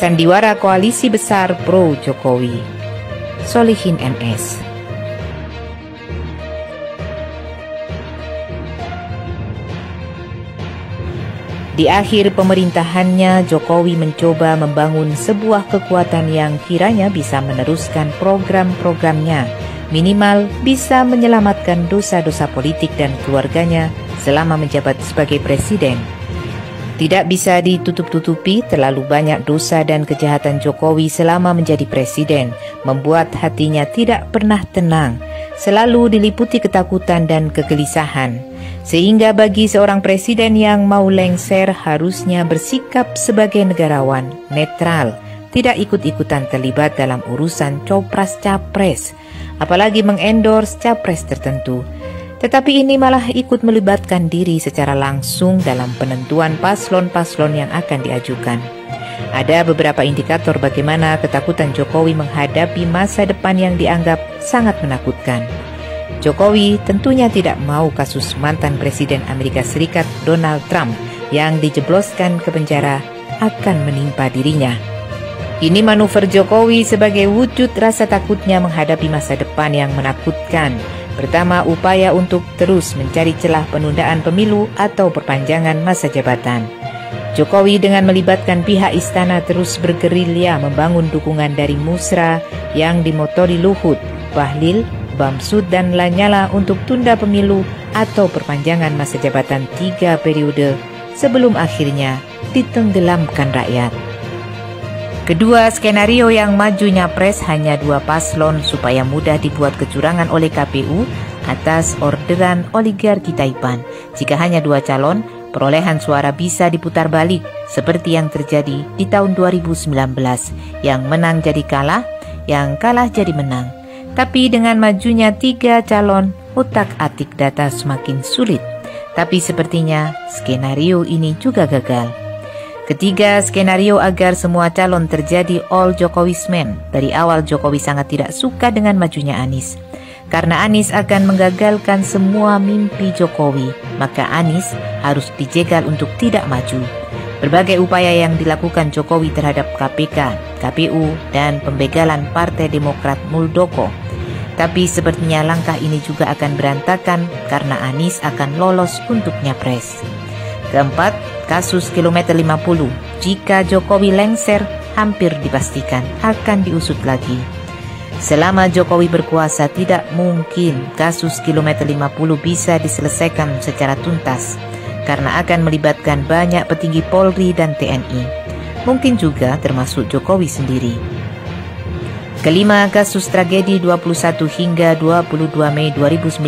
Sandiwara Koalisi Besar Pro Jokowi, Solihin NS. Di akhir pemerintahannya, Jokowi mencoba membangun sebuah kekuatan yang kiranya bisa meneruskan program-programnya, minimal bisa menyelamatkan dosa-dosa politik dan keluarganya selama menjabat sebagai presiden. Tidak bisa ditutup-tutupi, terlalu banyak dosa dan kejahatan Jokowi selama menjadi presiden, membuat hatinya tidak pernah tenang, selalu diliputi ketakutan dan kegelisahan. Sehingga bagi seorang presiden yang mau lengser harusnya bersikap sebagai negarawan, netral, tidak ikut-ikutan terlibat dalam urusan copras-capres, apalagi mengendorse capres tertentu. Tetapi ini malah ikut melibatkan diri secara langsung dalam penentuan paslon-paslon yang akan diajukan. Ada beberapa indikator bagaimana ketakutan Jokowi menghadapi masa depan yang dianggap sangat menakutkan. Jokowi tentunya tidak mau kasus mantan Presiden Amerika Serikat Donald Trump yang dijebloskan ke penjara akan menimpa dirinya. Ini manuver Jokowi sebagai wujud rasa takutnya menghadapi masa depan yang menakutkan. Pertama, upaya untuk terus mencari celah penundaan pemilu atau perpanjangan masa jabatan. Jokowi dengan melibatkan pihak istana terus bergerilya membangun dukungan dari Musra yang dimotori Luhut, Bahlil, Bamsud dan Lanyala untuk tunda pemilu atau perpanjangan masa jabatan 3 periode sebelum akhirnya ditenggelamkan rakyat. Kedua, skenario yang maju nyapres hanya 2 paslon supaya mudah dibuat kecurangan oleh KPU atas orderan oligarki Taipan. Jika hanya 2 calon, perolehan suara bisa diputar balik seperti yang terjadi di tahun 2019. Yang menang jadi kalah, yang kalah jadi menang. Tapi dengan majunya 3 calon, utak-atik data semakin sulit. Tapi sepertinya skenario ini juga gagal. Ketiga, skenario agar semua calon terjadi all Jokowismen. Dari awal Jokowi sangat tidak suka dengan majunya Anies. Karena Anies akan menggagalkan semua mimpi Jokowi, maka Anies harus dijegal untuk tidak maju. Berbagai upaya yang dilakukan Jokowi terhadap KPK, KPU, dan pembegalan Partai Demokrat Muldoko. Tapi sepertinya langkah ini juga akan berantakan karena Anies akan lolos untuk nyapres. Keempat, kasus kilometer 50. Jika Jokowi lengser, hampir dipastikan akan diusut lagi. Selama Jokowi berkuasa, tidak mungkin kasus kilometer 50 bisa diselesaikan secara tuntas, karena akan melibatkan banyak petinggi Polri dan TNI. Mungkin juga termasuk Jokowi sendiri. Kelima, kasus tragedi 21 hingga 22 Mei 2019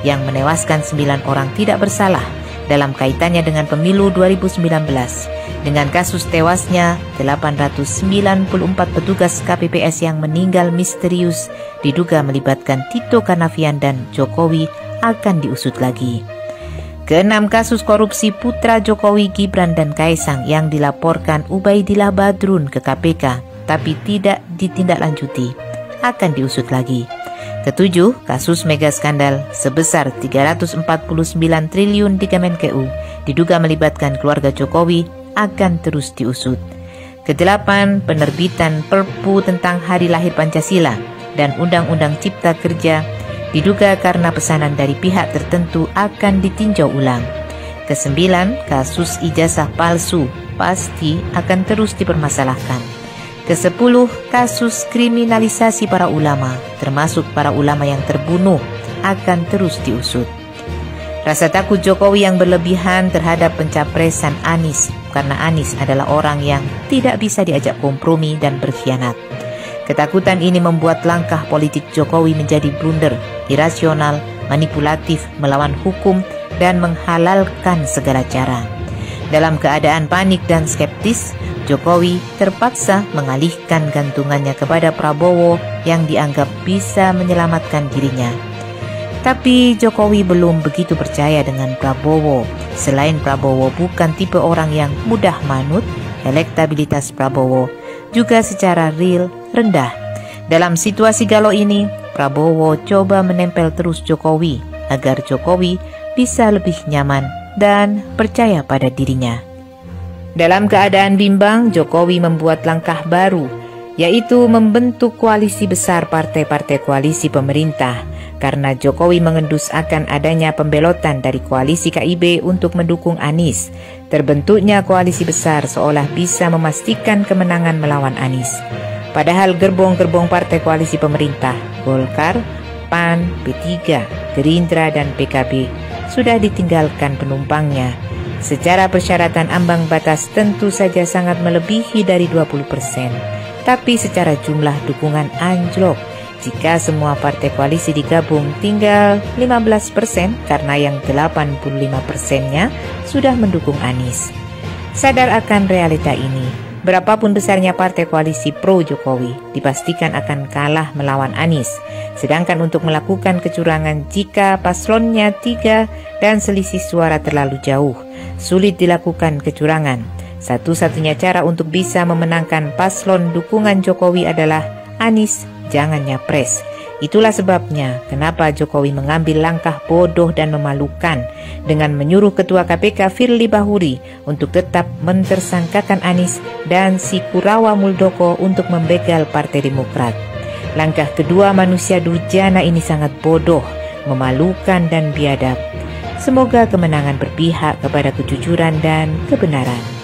yang menewaskan 9 orang tidak bersalah dalam kaitannya dengan pemilu 2019. Dengan kasus tewasnya 894 petugas KPPS yang meninggal misterius diduga melibatkan Tito Karnavian dan Jokowi akan diusut lagi. Keenam, kasus korupsi putra Jokowi, Gibran dan Kaisang yang dilaporkan Ubaidillah Badrun ke KPK tapi tidak ditindaklanjuti akan diusut lagi. Ketujuh, kasus mega skandal sebesar 349 triliun di Kemenkeu diduga melibatkan keluarga Jokowi akan terus diusut. Kedelapan, penerbitan Perpu tentang Hari Lahir Pancasila dan Undang-Undang Cipta Kerja diduga karena pesanan dari pihak tertentu akan ditinjau ulang. Kesembilan, kasus ijazah palsu pasti akan terus dipermasalahkan. Kesepuluh, kasus kriminalisasi para ulama, termasuk para ulama yang terbunuh, akan terus diusut. Rasa takut Jokowi yang berlebihan terhadap pencapresan Anies, karena Anies adalah orang yang tidak bisa diajak kompromi dan berkhianat. Ketakutan ini membuat langkah politik Jokowi menjadi blunder, irasional, manipulatif, melawan hukum, dan menghalalkan segala cara. Dalam keadaan panik dan skeptis, Jokowi terpaksa mengalihkan gantungannya kepada Prabowo yang dianggap bisa menyelamatkan dirinya. Tapi Jokowi belum begitu percaya dengan Prabowo. Selain Prabowo bukan tipe orang yang mudah manut, elektabilitas Prabowo juga secara real rendah. Dalam situasi galau ini, Prabowo coba menempel terus Jokowi agar Jokowi bisa lebih nyaman dan percaya pada dirinya. Dalam keadaan bimbang, Jokowi membuat langkah baru, yaitu membentuk koalisi besar partai-partai koalisi pemerintah, karena Jokowi mengendus akan adanya pembelotan dari koalisi KIB untuk mendukung Anies. Terbentuknya koalisi besar seolah bisa memastikan kemenangan melawan Anies. Padahal gerbong-gerbong partai koalisi pemerintah, Golkar, PAN, P3, Gerindra, dan PKB sudah ditinggalkan penumpangnya. Secara persyaratan ambang batas tentu saja sangat melebihi dari 20%. Tapi secara jumlah dukungan anjlok. Jika semua partai koalisi digabung tinggal 15% karena yang 85%-nya sudah mendukung Anies. Sadar akan realita ini, berapapun besarnya partai koalisi pro Jokowi dipastikan akan kalah melawan Anies. Sedangkan untuk melakukan kecurangan jika paslonnya 3 dan selisih suara terlalu jauh, sulit dilakukan kecurangan. Satu-satunya cara untuk bisa memenangkan paslon dukungan Jokowi adalah Anies jangan nyapres. Itulah sebabnya kenapa Jokowi mengambil langkah bodoh dan memalukan dengan menyuruh Ketua KPK Firly Bahuri untuk tetap mentersangkakan Anies dan si Kurawa Muldoko untuk membegal Partai Demokrat. Langkah kedua manusia durjana ini sangat bodoh, memalukan dan biadab. Semoga kemenangan berpihak kepada kejujuran dan kebenaran.